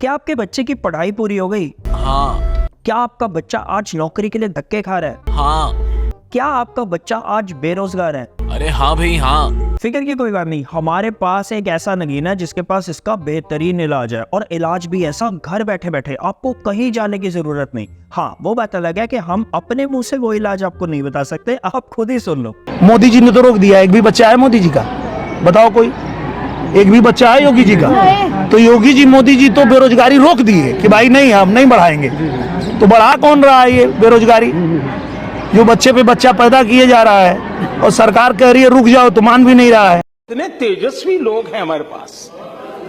क्या आपके बच्चे की पढ़ाई पूरी हो गई? हाँ। क्या आपका बच्चा आज नौकरी के लिए धक्के खा रहा है? हाँ। क्या आपका बच्चा आज बेरोजगार है? अरे हाँ भाई हाँ। फिक्र की कोई बात नहीं, हमारे पास एक ऐसा नगीना है जिसके पास इसका बेहतरीन इलाज है, और इलाज भी ऐसा घर बैठे बैठे, आपको कहीं जाने की जरूरत नहीं। हाँ, वो बात अलग है कि हम अपने मुंह से वो इलाज आपको नहीं बता सकते, आप खुद ही सुन लो। मोदी जी ने तो रोक दिया, एक भी बच्चा है मोदी जी का? बताओ कोई, एक भी बच्चा है योगी जी का? तो योगी जी, मोदी जी तो बेरोजगारी रोक दिए कि भाई नहीं, हम नहीं बढ़ाएंगे। तो बढ़ा कौन रहा है ये बेरोजगारी? जो बच्चे पे बच्चा पैदा किए जा रहा है, और सरकार कह रही है रुक जाओ, तो मान भी नहीं रहा है। कितने तेजस्वी लोग हैं हमारे पास,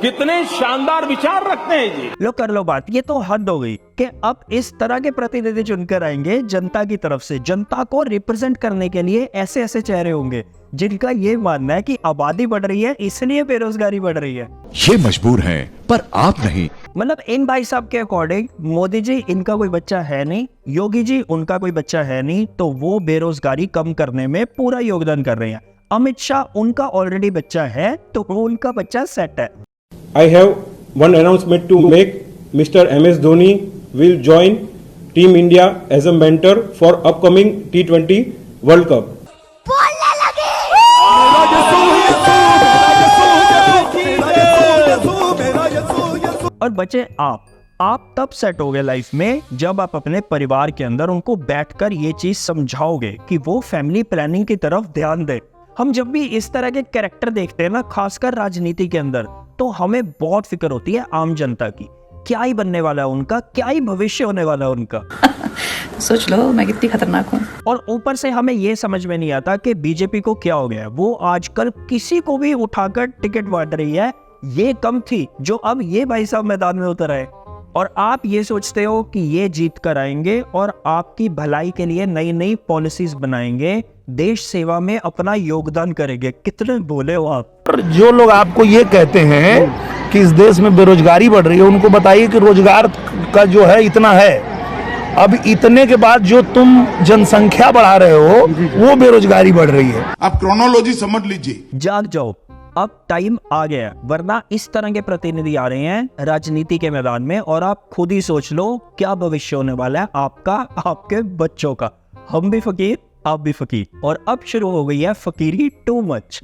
कितने शानदार विचार रखते हैं जी। लो कर लो बात, ये तो हद हो गई कि अब इस तरह के प्रतिनिधि चुनकर आएंगे जनता की तरफ से। जनता को रिप्रेजेंट करने के लिए ऐसे ऐसे चेहरे होंगे जिनका ये मानना है कि आबादी बढ़ रही है इसलिए बेरोजगारी बढ़ रही है। ये मजबूर हैं, पर आप नहीं। मतलब इन भाई साहब के अकॉर्डिंग मोदी जी इनका कोई बच्चा है नहीं, योगी जी उनका कोई बच्चा है नहीं, तो वो बेरोजगारी कम करने में पूरा योगदान कर रहे हैं। अमित शाह उनका ऑलरेडी बच्चा है, तो वो उनका बच्चा सेट है। I have one announcement to make. Mr. MS Dhoni will join Team India as a mentor for upcoming T20 World Cup. और बचे आप तब सेट हो गए लाइफ में जब आप अपने परिवार के अंदर उनको बैठकर ये चीज समझाओगे कि वो फैमिली प्लानिंग की तरफ ध्यान दे। हम जब भी इस तरह के कैरेक्टर देखते हैं ना, खासकर राजनीति के अंदर, तो हमें बहुत फिक्र होती है आम जनता की। क्या ही बनने वाला है उनका, क्या ही भविष्य होने वाला है उनका। सोच लो मैं कितनी खतरनाक हूँ। और ऊपर से हमें ये समझ में नहीं आता कि बीजेपी को क्या हो गया है। वो आजकल किसी को भी उठाकर टिकट बांट रही है। ये कम थी जो अब ये भाई साहब मैदान में उतर आए, और आप ये सोचते हो कि ये जीत कर आएंगे और आपकी भलाई के लिए नई नई पॉलिसीज बनाएंगे, देश सेवा में अपना योगदान करेंगे। कितने बोले हो आप। जो लोग आपको ये कहते हैं कि इस देश में बेरोजगारी बढ़ रही है, उनको बताइए कि रोजगार का जो है इतना है। अब इतने के बाद जो तुम जनसंख्या बढ़ा रहे हो, वो बेरोजगारी बढ़ रही है। आप क्रोनोलॉजी समझ लीजिए। जाग जाओ, अब टाइम आ गया, वरना इस तरह के प्रतिनिधि आ रहे हैं राजनीति के मैदान में, और आप खुद ही सोच लो क्या भविष्य होने वाला है आपका, आपके बच्चों का। हम भी फकीर, आप भी फकीर, और अब शुरू हो गई है फकीरी टू मच।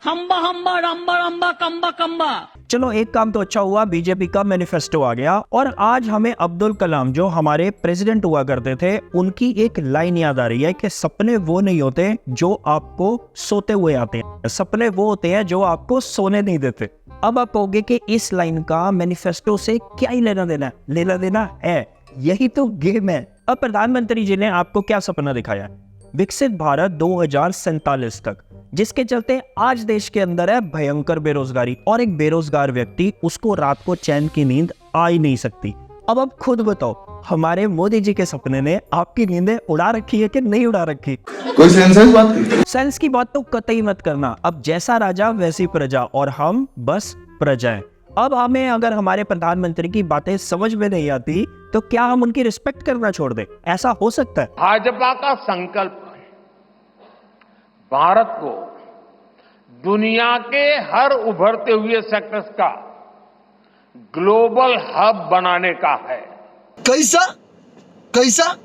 हम्बा हम्बा रम्बा रम्बा कम्बा कम्बा। चलो एक काम तो अच्छा हुआ, बीजेपी का मैनिफेस्टो आ गया, और आज हमें अब्दुल कलाम जो हमारे प्रेसिडेंट हुआ करते थे, उनकी एक लाइन याद आ रही है कि सपने वो नहीं होते जो आपको सोते हुए आते हैं, सपने वो होते हैं जो आपको सोने नहीं देते। अब आप कहोगे कि इस लाइन का मैनिफेस्टो से क्या ही लेना देना है? लेना देना है, यही तो गेम है। अब प्रधानमंत्री जी ने आपको क्या सपना दिखाया? विकसित भारत 2047 तक, जिसके चलते आज देश के अंदर है भयंकर बेरोजगारी, और एक बेरोजगार व्यक्ति, उसको रात को चैन की नींद आ ही नहीं सकती। अब आप खुद बताओ, हमारे मोदी जी के सपने ने आपकी नींदें उड़ा रखी है कि नहीं उड़ा रखी? कोई सेंस बात? सेंस की बात तो कतई मत करना। अब जैसा राजा वैसी प्रजा, और हम बस प्रजाएं। अब हमें अगर हमारे प्रधानमंत्री की बातें समझ में नहीं आती तो क्या हम उनकी रिस्पेक्ट करना छोड़ दें? ऐसा हो सकता है? भाजपा का संकल्प भारत को दुनिया के हर उभरते हुए सेक्टर्स का ग्लोबल हब बनाने का है। कैसा कैसा?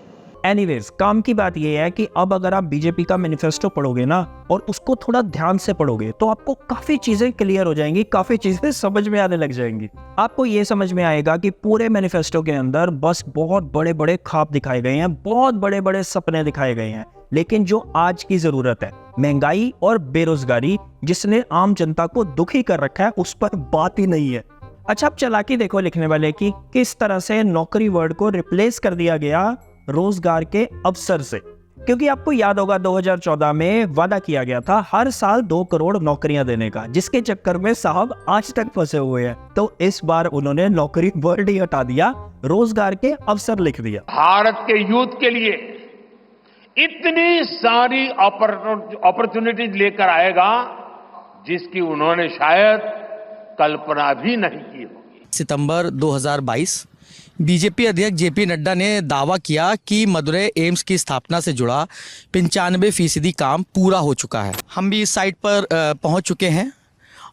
एनीवेज, काम की बात यह है कि अब अगर आप बीजेपी का मैनिफेस्टो पढ़ोगे ना, और उसको थोड़ा ध्यान से पढ़ोगे, तो आपको काफी चीजें क्लियर हो जाएंगी, काफी चीजें समझ में आने लग जाएंगी। आपको ये समझ में आएगा कि पूरे मैनिफेस्टो के अंदर बस बहुत बड़े बड़े ख्वाब दिखाए गए हैं, बहुत बड़े बड़े सपने दिखाए गए हैं, लेकिन जो आज की जरूरत है, महंगाई और बेरोजगारी जिसने आम जनता को दुखी कर रखा है, उस पर बात ही नहीं है। अच्छा, अब चालाकी देखो लिखने वाले की, किस तरह से नौकरी वर्ड को रिप्लेस कर दिया गया रोजगार के अवसर से। क्योंकि आपको याद होगा 2014 में वादा किया गया था हर साल 2 करोड़ नौकरियां देने का, जिसके चक्कर में साहब आज तक फंसे हुए हैं। तो इस बार उन्होंने नौकरी वर्ड ही हटा दिया, रोजगार के अवसर लिख दिया। भारत के यूथ के लिए इतनी सारी अपॉर्चुनिटीज लेकर आएगा जिसकी उन्होंने शायद कल्पना भी नहीं की होगी। सितंबर 2022 बीजेपी अध्यक्ष जेपी नड्डा ने दावा किया कि मदुरै एम्स की स्थापना से जुड़ा 95% काम पूरा हो चुका है। हम भी इस साइट पर पहुंच चुके हैं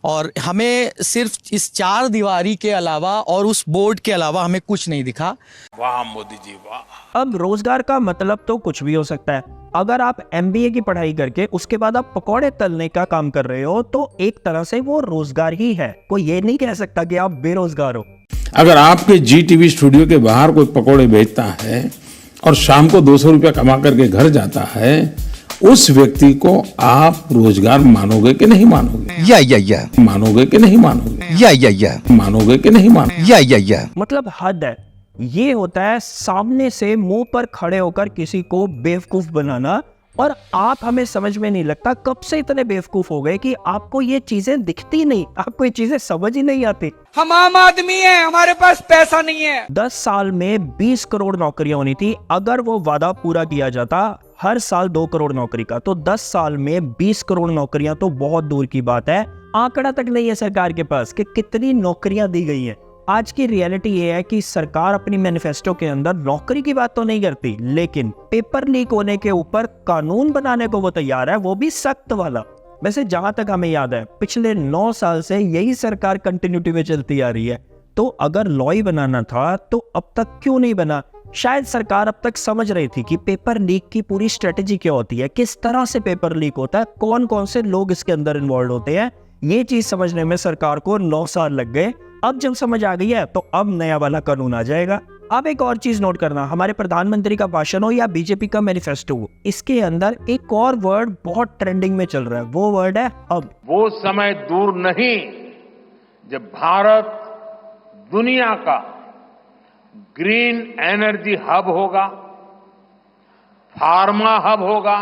और हमें सिर्फ इस 4 दीवारी के अलावा और उस बोर्ड के अलावा हमें कुछ नहीं दिखा। वाह मोदी जी वाह। अब रोजगार का मतलब तो कुछ भी हो सकता है। अगर आप MBA की पढ़ाई करके उसके बाद आप पकौड़े तलने का काम कर रहे हो तो एक तरह से वो रोजगार ही है। कोई ये नहीं कह सकता कि आप बेरोजगार हो। अगर आपके GTV स्टूडियो के बाहर कोई पकौड़े बेचता है और शाम को 200 रुपया कमा करके घर जाता है, उस व्यक्ति को आप रोजगार मानोगे कि नहीं मानोगे? या मानोगे कि नहीं मानोगे? या मानोगे कि नहीं मानोगे? या मतलब हद है। ये होता है सामने से मुंह पर खड़े होकर किसी को बेवकूफ बनाना। और आप हमें समझ में नहीं लगता कब से इतने बेवकूफ हो गए कि आपको ये चीजें दिखती नहीं, आपको ये चीजें समझ ही नहीं आती। हम आम आदमी हैं, हमारे पास पैसा नहीं है। 10 साल में 20 करोड़ नौकरियां होनी थी। अगर वो वादा पूरा किया जाता हर साल 2 करोड़ नौकरी का, तो 10 साल में 20 करोड़ नौकरियां तो बहुत दूर की बात है। आंकड़ा तक नहीं है सरकार के पास कि कितनी नौकरियां दी गई हैं। आज की रियलिटी ये है कि सरकार अपनी मैनिफेस्टो के अंदर नौकरी की बात तो नहीं करती, लेकिन पेपर लीक होने के ऊपर कानून बनाने को वो तैयार है, वो भी सख्त वाला। वैसे जहां तक हमें याद है पिछले 9 साल से यही सरकार कंटिन्यूटी में चलती आ रही है। तो अगर लॉ ही बनाना था तो अब तक क्यों नहीं बना? शायद सरकार अब तक समझ रही थी कि पेपर लीक की पूरी स्ट्रेटेजी क्या होती है, किस तरह से पेपर लीक होता है, कौन कौन से लोग इसके अंदर इन्वॉल्व होते हैं। ये चीज समझने में सरकार को 9 साल लग गए। अब जब समझ आ गई है तो अब नया वाला कानून आ जाएगा। अब एक और चीज नोट करना, हमारे प्रधानमंत्री का भाषण हो या बीजेपी का मैनिफेस्टो हो, इसके अंदर एक और वर्ड बहुत ट्रेंडिंग में चल रहा है। वो वर्ड है अब। वो समय दूर नहीं जब भारत दुनिया का ग्रीन एनर्जी हब होगा, फार्मा हब होगा,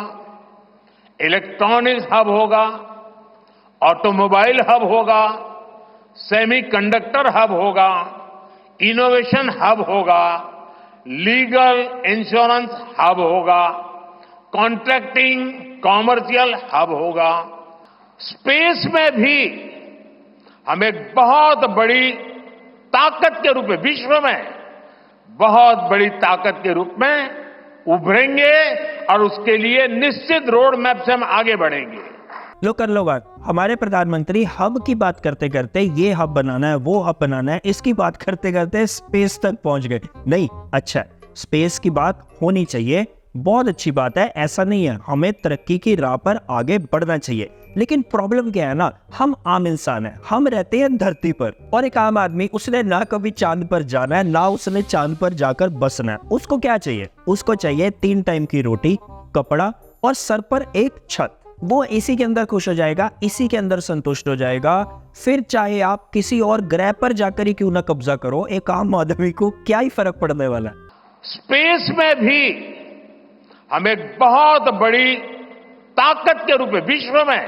इलेक्ट्रॉनिक्स हब होगा, ऑटोमोबाइल हब होगा, सेमीकंडक्टर हब होगा, इनोवेशन हब होगा, लीगल इंश्योरेंस हब होगा, कॉन्ट्रैक्टिंग कॉमर्शियल हब होगा। स्पेस में भी हम एक बहुत बड़ी ताकत के रूप में, विश्व में बहुत बड़ी ताकत के रूप में उभरेंगे और उसके लिए निश्चित रोड मैप से हम आगे बढ़ेंगे। लो कर लो बात। हमारे प्रधानमंत्री हब की बात करते करते ये हब बनाना है, वो हब बनाना है, इसकी बात करते करते स्पेस तक पहुंच गए। नहीं, अच्छा, स्पेस की बात होनी चाहिए, बहुत अच्छी बात है, ऐसा नहीं है। हमें तरक्की की राह पर आगे बढ़ना चाहिए। लेकिन प्रॉब्लम क्या है ना, हम आम इंसान हैं, हम रहते हैं धरती पर, और एक आम आदमी, उसने ना कभी चांद पर जाना है, ना उसने चांद पर जाकर बसना है। उसको क्या चाहिए? उसको चाहिए 3 टाइम की रोटी, कपड़ा और सर पर एक छत। वो इसी के अंदर खुश हो जाएगा, इसी के अंदर संतुष्ट हो जाएगा। फिर चाहे आप किसी और ग्रह पर जाकर ही क्यों ना कब्जा करो, एक आम आदमी को क्या ही फर्क पड़ने वाला है। स्पेस में भी हम एक बहुत बड़ी ताकत के रूप में, विश्व में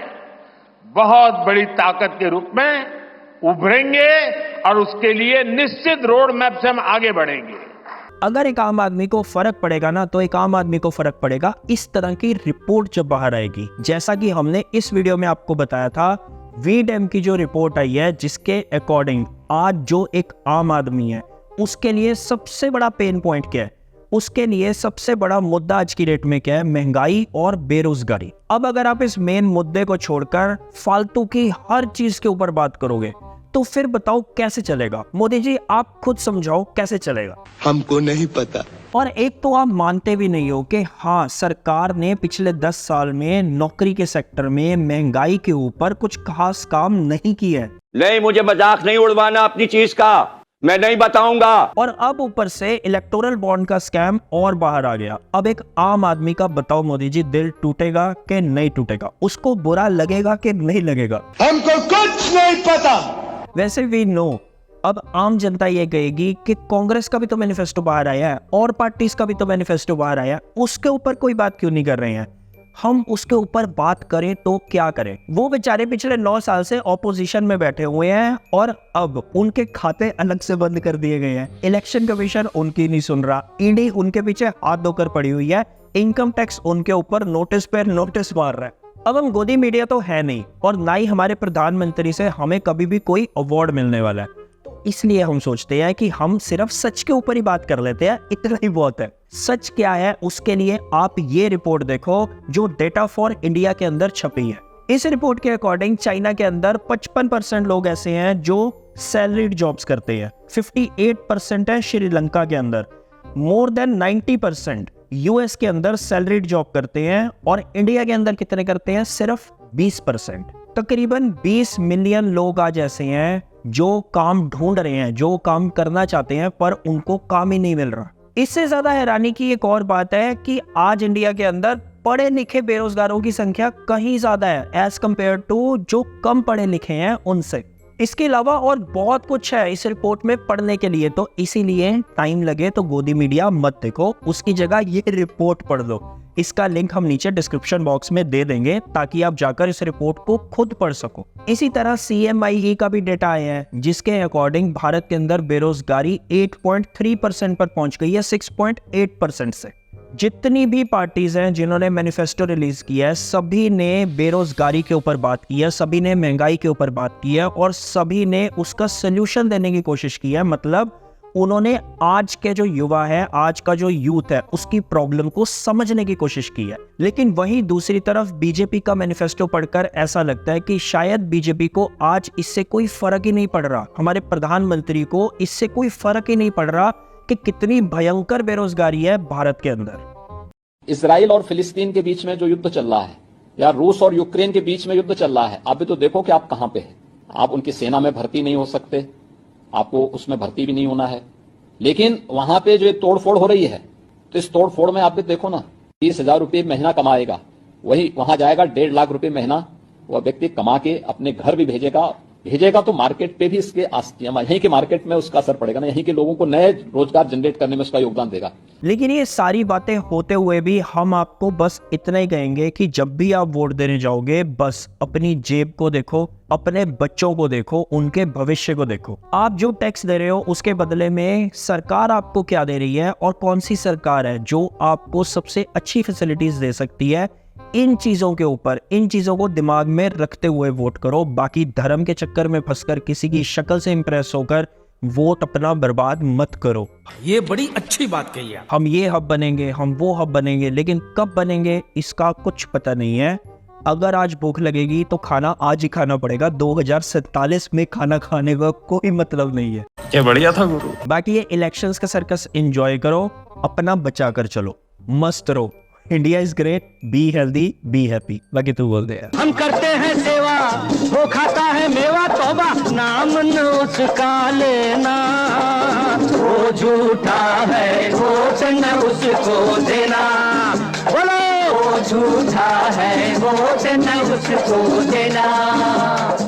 बहुत बड़ी ताकत के रूप में उभरेंगे और उसके लिए निश्चित रोड मैप से हम आगे बढ़ेंगे। अगर एक आम आदमी को फर्क पड़ेगा ना, तो एक आम आदमी को फर्क पड़ेगा इस तरह की रिपोर्ट जब बाहर आएगी। जैसा कि हमने इस वीडियो में आपको बताया था, वीडैम की जो रिपोर्ट आई है, जिसके अकॉर्डिंग आज जो एक आम आदमी है उसके लिए सबसे बड़ा पेन पॉइंट क्या है, उसके लिए सबसे बड़ा मुद्दा आज की डेट में क्या है? महंगाई और बेरोजगारी। अब अगर आप इस मेन मुद्दे को छोड़कर फालतू की हर चीज के ऊपर बात करोगे तो फिर बताओ कैसे चलेगा? मोदी जी आप खुद समझाओ कैसे चलेगा। हमको नहीं पता। और एक तो आप मानते भी नहीं हो कि हाँ, सरकार ने पिछले 10 साल में नौकरी के सेक्टर में महंगाई के ऊपर कुछ खास काम नहीं किया है। नहीं, मुझे मजाक नहीं उड़वाना अपनी चीज का, मैं नहीं बताऊंगा। और अब ऊपर से इलेक्टोरल बॉन्ड का स्कैम और बाहर आ गया। अब एक आम आदमी का बताओ मोदी जी, दिल टूटेगा कि नहीं टूटेगा? उसको बुरा लगेगा कि नहीं लगेगा? हमको कुछ नहीं पता। वैसे वी नो, अब आम जनता ये कहेगी कि कांग्रेस का भी तो मैनिफेस्टो बाहर आया है और पार्टीज का भी तो मैनिफेस्टो बाहर आया है, उसके ऊपर कोई बात क्यों नहीं कर रहे हैं? हम उसके ऊपर बात करें तो क्या करें? वो बेचारे पिछले 9 साल से ऑपोजिशन में बैठे हुए हैं और अब उनके खाते अलग से बंद कर दिए गए हैं। इलेक्शन कमीशन उनकी नहीं सुन रहा, ईडी उनके पीछे हाथ धोकर पड़ी हुई है, इनकम टैक्स उनके ऊपर नोटिस पर नोटिस मार रहा है। अब हम गोदी मीडिया तो है नहीं और ना ही हमारे प्रधानमंत्री से हमें कभी भी कोई अवार्ड मिलने वाला है। तो इसलिए हम सोचते हैं कि हम सिर्फ सच के ऊपर ही बात कर लेते हैं, इतना ही बहुत है। सच क्या है उसके लिए आप ये रिपोर्ट देखो जो डेटा फॉर इंडिया के अंदर छपी है। इस रिपोर्ट के अकॉर्डिंग चाइना के अंदर 55% लोग ऐसे हैं जो सैलरीड जॉब्स करते हैं, 58% है श्रीलंका के अंदर, मोर देन 90% यूएस के अंदर सैलरीड जॉब करते हैं, और इंडिया के अंदर कितने करते हैं, सिर्फ 20%। तकरीबन 20 मिलियन लोग आज ऐसे हैं जो काम ढूंढ रहे हैं, जो काम करना चाहते हैं पर उनको काम ही नहीं मिल रहा। इससे ज्यादा हैरानी की एक और बात है कि आज इंडिया के अंदर पढ़े लिखे बेरोजगारों की संख्या कहीं ज्यादा है एज कंपेयर टू जो कम पढ़े लिखे हैं उनसे। इसके अलावा और बहुत कुछ है इस रिपोर्ट में पढ़ने के लिए, तो इसीलिए टाइम लगे तो गोदी मीडिया मत देखो, उसकी जगह ये रिपोर्ट पढ़ लो। इसका लिंक हम नीचे डिस्क्रिप्शन बॉक्स में दे देंगे ताकि आप जाकर इस रिपोर्ट को खुद पढ़ सको। इसी तरह CMIE का भी डेटा आया है जिसके अकॉर्डिंग भारत के अंदर बेरोजगारी 8.3% पर पहुंच गई है 6.8% से। जितनी भी पार्टीज हैं जिन्होंने मैनिफेस्टो रिलीज किया है सभी ने बेरोजगारी के ऊपर बात की है, सभी ने महंगाई के ऊपर बात की है और सभी ने उसका सोल्यूशन देने की कोशिश की है। मतलब उन्होंने आज के जो युवा है, आज का जो यूथ है, उसकी प्रॉब्लम को समझने की कोशिश की है। लेकिन वहीं दूसरी तरफ बीजेपी का मैनिफेस्टो पढ़कर ऐसा लगता है कि शायद बीजेपी को आज इससे कोई फर्क ही नहीं पड़ रहा, हमारे प्रधानमंत्री को इससे कोई फर्क ही नहीं पड़ रहा कि कितनी भयंकर बेरोजगारी है भारत के अंदर। इजराइल और फिलिस्तीन के बीच में जो युद्ध चल रहा है या रूस और यूक्रेन के बीच में युद्ध चल रहा है, आप भी तो देखो कि आप कहां पे हैं। आप उनकी सेना में भर्ती नहीं हो सकते, आपको उसमें भर्ती भी नहीं होना है, लेकिन वहां पे जो तोड़फोड़ हो रही है तो इस तोड़फोड़ में आप भी देखो ना, 30,000 रुपये महीना कमाएगा, वही वहां जाएगा 1.5 लाख रुपए महीना वह व्यक्ति कमा के अपने घर भी भेजेगा तो मार्केट पे भी इसके यहीं के मार्केट में उसका असर पड़ेगा ना, यहीं के लोगों को नए रोजगार जनरेट करने में उसका योगदान देगा। लेकिन ये सारी बातें होते हुए भी हम आपको बस इतना ही कहेंगे कि जब भी आप वोट देने जाओगे बस अपनी जेब को देखो, अपने बच्चों को देखो, उनके भविष्य को देखो। आप जो टैक्स दे रहे हो उसके बदले में सरकार आपको क्या दे रही है और कौन सी सरकार है जो आपको सबसे अच्छी फैसिलिटीज दे सकती है। इन चीजों के ऊपर, इन चीजों को दिमाग में रखते हुए वोट करो। बाकी धर्म के चक्कर में फंसकर किसी की शक्ल से इंप्रेस होकर वोट अपना बर्बाद मत करो। ये बड़ी अच्छी बात कही है। हम ये हब बनेंगे, हम वो हब बनेंगे, लेकिन कब बनेंगे इसका कुछ पता नहीं है। अगर आज भूख लगेगी तो खाना आज ही खाना पड़ेगा, 2047 में खाना खाने का कोई मतलब नहीं है। क्या बढ़िया था गुरु। बाकी ये इलेक्शंस का सर्कस एंजॉय करो, अपना बचा कर चलो, मस्त रहो। India is great, be healthy, be happy. बाकी तू बोल दे यार। हम करते हैं सेवा, वो खाता है मेवा, तौबा नाम न उसका लेना, वो झूठा है वोट न उसको देना, बोलो वो झूठा है वोट न उसको देना।